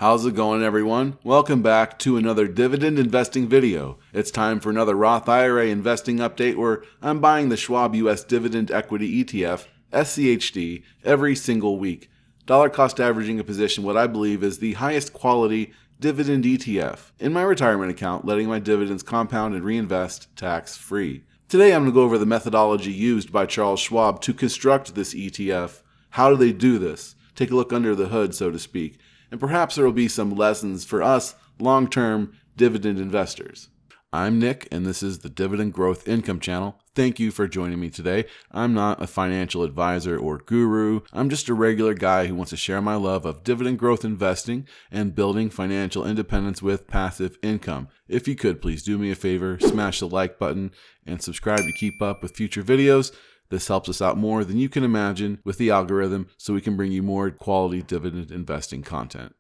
How's it going, everyone? Welcome back to another dividend investing video. It's time for another Roth IRA investing update where I'm buying the Schwab US Dividend Equity ETF, SCHD, every single week. Dollar cost averaging a position what I believe is the highest quality dividend ETF in my retirement account, letting my dividends compound and reinvest tax-free. Today I'm going to go over the methodology used by Charles Schwab to construct this ETF. How do they do this? Take a look under the hood, so to speak. And perhaps there will be some lessons for us long-term dividend investors. I'm Nick, and this is the Dividend Growth Income Channel. Thank you for joining me today. I'm not a financial advisor or guru. I'm just a regular guy who wants to share my love of dividend growth investing and building financial independence with passive income. If you could, please do me a favor, smash the like button and subscribe to keep up with future videos. This helps us out more than you can imagine with the algorithm, so we can bring you more quality dividend investing content.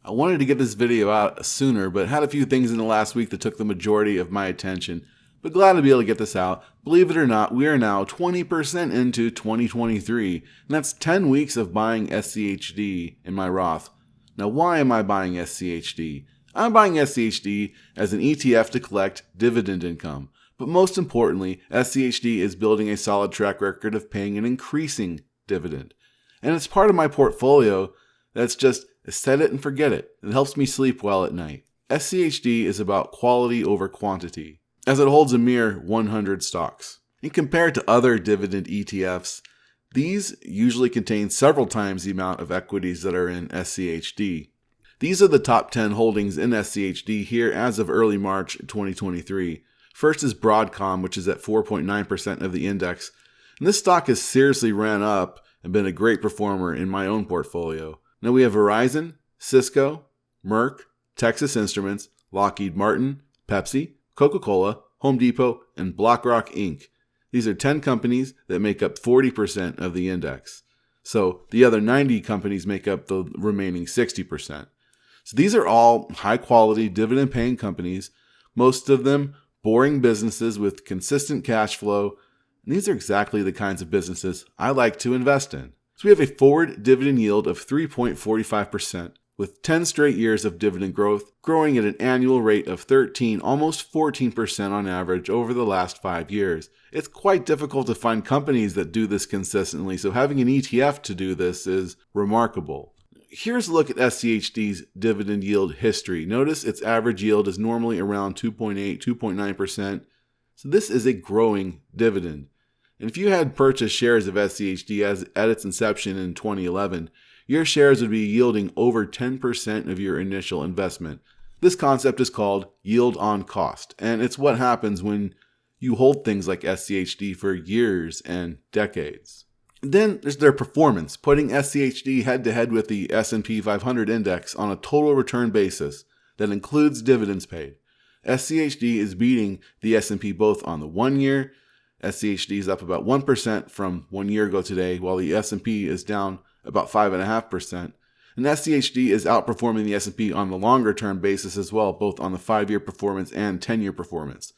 I wanted to get this video out sooner, but had a few things in the last week that took the majority of my attention. But glad to be able to get this out. Believe it or not, we are now 20% into 2023, and that's 10 weeks of buying SCHD in my Roth. Now, why am I buying SCHD? I'm buying SCHD as an ETF to collect dividend income. But most importantly, SCHD is building a solid track record of paying an increasing dividend. And it's part of my portfolio that's just set it and forget it. It helps me sleep well at night. SCHD is about quality over quantity, as it holds a mere 100 stocks. And compared to other dividend ETFs, these usually contain several times the amount of equities that are in SCHD. These are the top 10 holdings in SCHD here as of early March 2023. First is Broadcom, which is at 4.9% of the index. And this stock has seriously ran up and been a great performer in my own portfolio. Now we have Verizon, Cisco, Merck, Texas Instruments, Lockheed Martin, Pepsi, Coca-Cola, Home Depot, and BlackRock Inc. These are 10 companies that make up 40% of the index. So the other 90 companies make up the remaining 60%. So these are all high-quality, dividend-paying companies, most of them boring businesses with consistent cash flow, and these are exactly the kinds of businesses I like to invest in. So we have a forward dividend yield of 3.45%, with 10 straight years of dividend growth, growing at an annual rate of 13, almost 14% on average over the last 5 years. It's quite difficult to find companies that do this consistently, so having an ETF to do this is remarkable. Here's a look at SCHD's dividend yield history. Notice its average yield is normally around 2.8, 2.9%. So this is a growing dividend. And if you had purchased shares of SCHD at its inception in 2011, your shares would be yielding over 10% of your initial investment. This concept is called yield on cost, and it's what happens when you hold things like SCHD for years and decades. Then there's their performance, putting SCHD head-to-head with the S&P 500 index on a total return basis that includes dividends paid. SCHD is beating the S&P both on the 1 year. SCHD is up about 1% from 1 year ago today, while the S&P is down about 5.5%. And SCHD is outperforming the S&P on the longer-term basis as well, both on the 5-year performance and 10-year performance.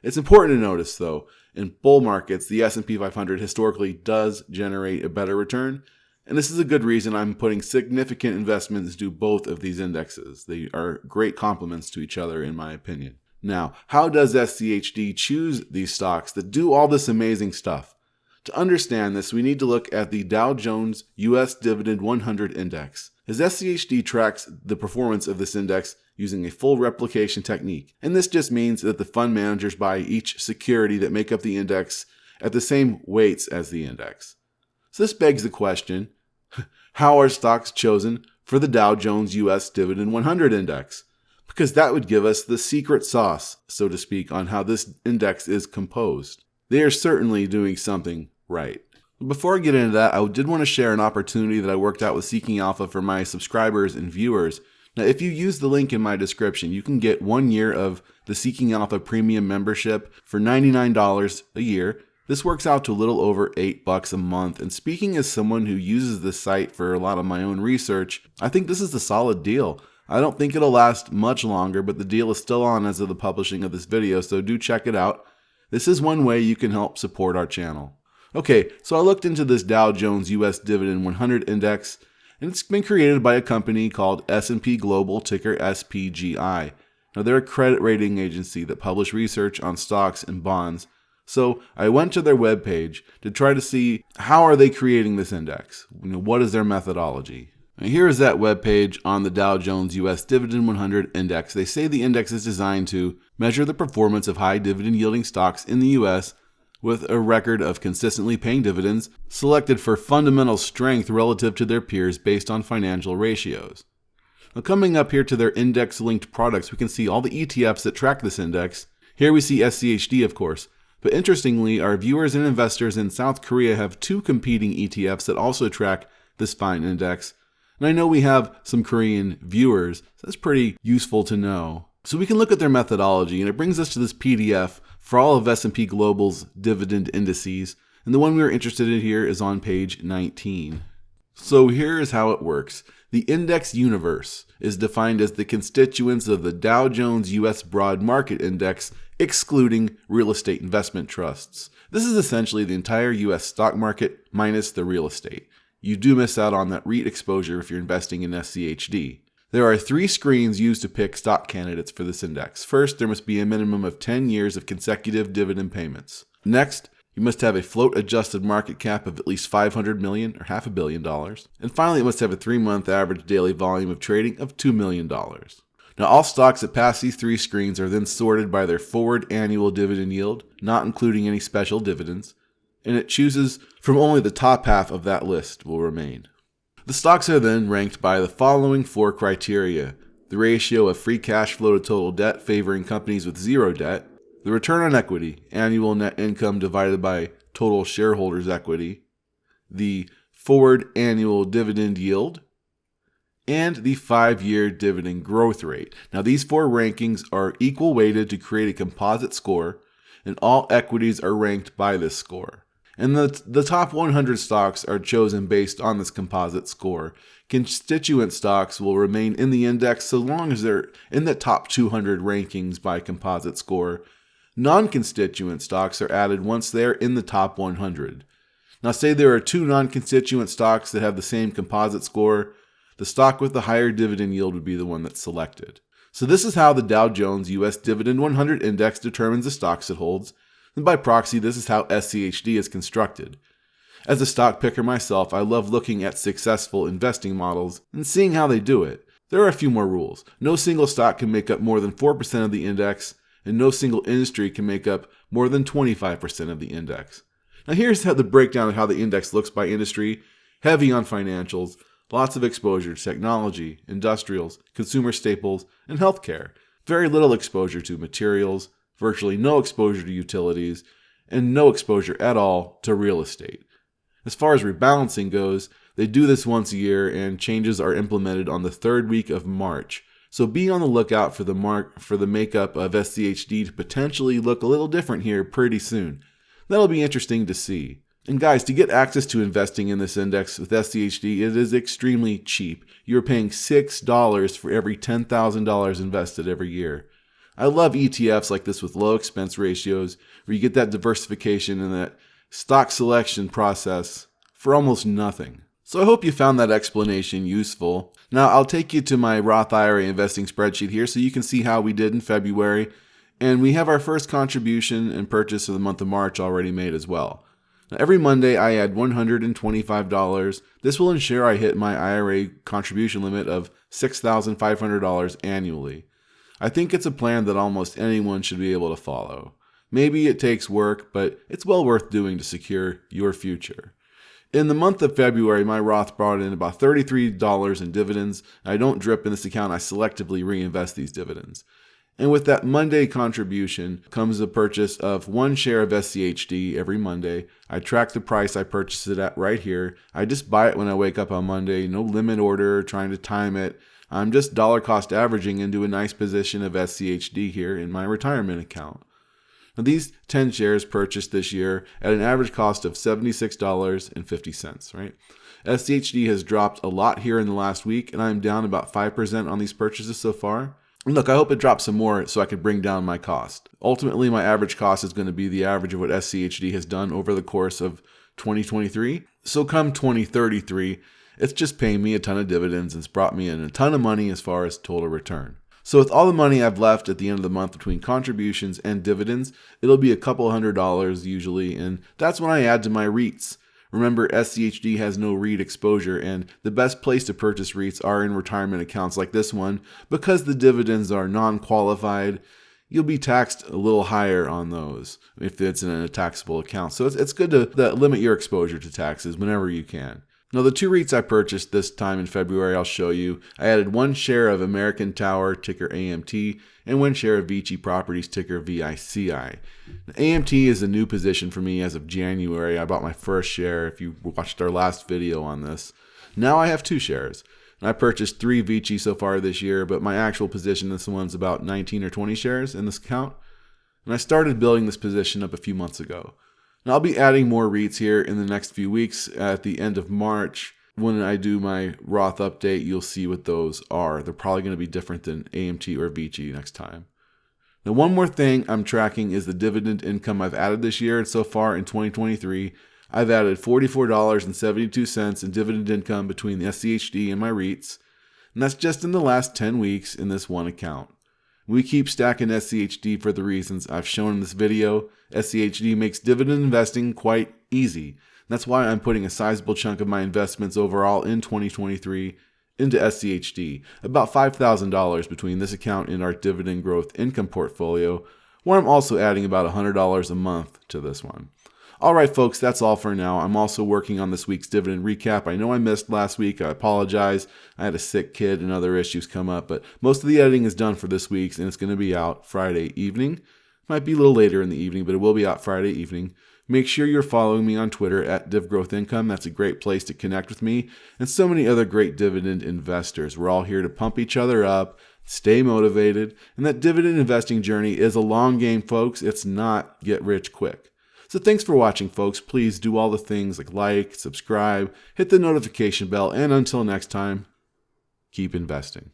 It's important to notice, though, in bull markets, the S&P 500 historically does generate a better return, and this is a good reason I'm putting significant investments into both of these indexes. They are great complements to each other, in my opinion. Now, how does SCHD choose these stocks that do all this amazing stuff? To understand this, we need to look at the Dow Jones US Dividend 100 Index, as SCHD tracks the performance of this index using a full replication technique. And this just means that the fund managers buy each security that make up the index at the same weights as the index. So this begs the question, how are stocks chosen for the Dow Jones US Dividend 100 Index? Because that would give us the secret sauce, so to speak, on how this index is composed. They are certainly doing something right. Before I get into that, I did want to share an opportunity that I worked out with Seeking Alpha for my subscribers and viewers. Now, if you use the link in my description, you can get 1 year of the Seeking Alpha Premium membership for $99 a year. This works out to a little over $8 a month. And speaking as someone who uses this site for a lot of my own research, I think this is a solid deal. I don't think it'll last much longer, but the deal is still on as of the publishing of this video, so do check it out. This is one way you can help support our channel. Okay, so I looked into this Dow Jones US Dividend 100 Index, and it's been created by a company called S&P Global, ticker SPGI. Now, they're a credit rating agency that publish research on stocks and bonds. So I went to their webpage to try to see how are they creating this index? What is their methodology? And here is that webpage on the Dow Jones US Dividend 100 index. They say the index is designed to measure the performance of high dividend yielding stocks in the US with a record of consistently paying dividends, selected for fundamental strength relative to their peers based on financial ratios. Now, coming up here to their index-linked products, we can see all the ETFs that track this index. Here we see SCHD, of course. But interestingly, our viewers and investors in South Korea have two competing ETFs that also track this fine index. And I know we have some Korean viewers, so that's pretty useful to know. So we can look at their methodology, and it brings us to this PDF for all of S&P Global's dividend indices. And the one we are interested in here is on page 19. So here is how it works. The index universe is defined as the constituents of the Dow Jones US Broad Market Index, excluding real estate investment trusts. This is essentially the entire US stock market minus the real estate. You do miss out on that REIT exposure if you're investing in SCHD. There are 3 screens used to pick stock candidates for this index. First, there must be a minimum of 10 years of consecutive dividend payments. Next, you must have a float-adjusted market cap of at least $500 million or $500 million. And finally, it must have a 3-month average daily volume of trading of $2 million. Now, all stocks that pass these 3 screens are then sorted by their forward annual dividend yield, not including any special dividends, and it chooses from only the top half of that list will remain. The stocks are then ranked by the following 4 criteria: the ratio of free cash flow to total debt favoring companies with 0 debt, the return on equity, annual net income divided by total shareholders' equity, the forward annual dividend yield, and the 5-year dividend growth rate. Now, these 4 rankings are equal weighted to create a composite score, and all equities are ranked by this score. And the top 100 stocks are chosen based on this composite score. Constituent stocks will remain in the index so long as they're in the top 200 rankings by composite score. Non-constituent stocks are added once they're in the top 100. Now, say there are 2 non-constituent stocks that have the same composite score. The stock with the higher dividend yield would be the one that's selected. So this is how the Dow Jones US Dividend 100 Index determines the stocks it holds. And by proxy, this is how SCHD is constructed. As a stock picker myself, I love looking at successful investing models and seeing how they do it. There are a few more rules. No single stock can make up more than 4% of the index, and no single industry can make up more than 25% of the index. Now here's the breakdown of how the index looks by industry. Heavy on financials, lots of exposure to technology, industrials, consumer staples, and healthcare. Very little exposure to materials, virtually no exposure to utilities, and no exposure at all to real estate. As far as rebalancing goes, they do this once a year, and changes are implemented on the 3rd week of March. So be on the lookout for the makeup of SCHD to potentially look a little different here pretty soon. That'll be interesting to see. And guys, to get access to investing in this index with SCHD, it is extremely cheap. You're paying $6 for every $10,000 invested every year. I love ETFs like this with low expense ratios, where you get that diversification and that stock selection process for almost nothing. So I hope you found that explanation useful. Now I'll take you to my Roth IRA investing spreadsheet here so you can see how we did in February. And we have our first contribution and purchase of the month of March already made as well. Now, every Monday I add $125. This will ensure I hit my IRA contribution limit of $6,500 annually. I think it's a plan that almost anyone should be able to follow. Maybe it takes work, but it's well worth doing to secure your future. In the month of February, my Roth brought in about $33 in dividends. I don't drip in this account, I selectively reinvest these dividends. And with that Monday contribution comes the purchase of 1 share of SCHD every Monday. I track the price I purchased it at right here. I just buy it when I wake up on Monday, no limit order, trying to time it. I'm just dollar cost averaging into a nice position of SCHD here in my retirement account. Now, these 10 shares purchased this year at an average cost of $76.50, right? SCHD has dropped a lot here in the last week, and I'm down about 5% on these purchases so far. And look, I hope it drops some more so I can bring down my cost. Ultimately, my average cost is going to be the average of what SCHD has done over the course of 2023. So come 2033, It's just paying me a ton of dividends and it's brought me in a ton of money as far as total return. So with all the money I've left at the end of the month between contributions and dividends, it'll be a couple $100 usually, and that's when I add to my REITs. Remember, SCHD has no REIT exposure, and the best place to purchase REITs are in retirement accounts like this one. Because the dividends are non-qualified, you'll be taxed a little higher on those if it's in a taxable account. So it's good to limit your exposure to taxes whenever you can. Now, the two REITs I purchased this time in February, I'll show you. I added one share of American Tower, ticker AMT, and one share of Vici Properties, ticker VICI. Now, AMT is a new position for me as of January. I bought my first share if you watched our last video on this. Now I have two shares. And I purchased 3 Vici so far this year, but my actual position, this one's about 19 or 20 shares in this account. And I started building this position up a few months ago. And I'll be adding more REITs here in the next few weeks. At the end of March, when I do my Roth update, you'll see what those are. They're probably going to be different than AMT or Vici next time. Now, one more thing I'm tracking is the dividend income I've added this year. And so far in 2023, I've added $44.72 in dividend income between the SCHD and my REITs. And that's just in the last 10 weeks in this one account. We keep stacking SCHD for the reasons I've shown in this video. SCHD makes dividend investing quite easy. That's why I'm putting a sizable chunk of my investments overall in 2023 into SCHD, about $5,000 between this account and our dividend growth income portfolio, where I'm also adding about $100 a month to this one. All right, folks, that's all for now. I'm also working on this week's dividend recap. I know I missed last week. I apologize. I had a sick kid and other issues come up, but most of the editing is done for this week's, and it's going to be out Friday evening. Might be a little later in the evening, but it will be out Friday evening. Make sure you're following me on Twitter at DivGrowthIncome. That's a great place to connect with me and so many other great dividend investors. We're all here to pump each other up, stay motivated, and that dividend investing journey is a long game, folks. It's not get rich quick. So thanks for watching, folks. Please do all the things like, subscribe, hit the notification bell, and until next time, keep investing.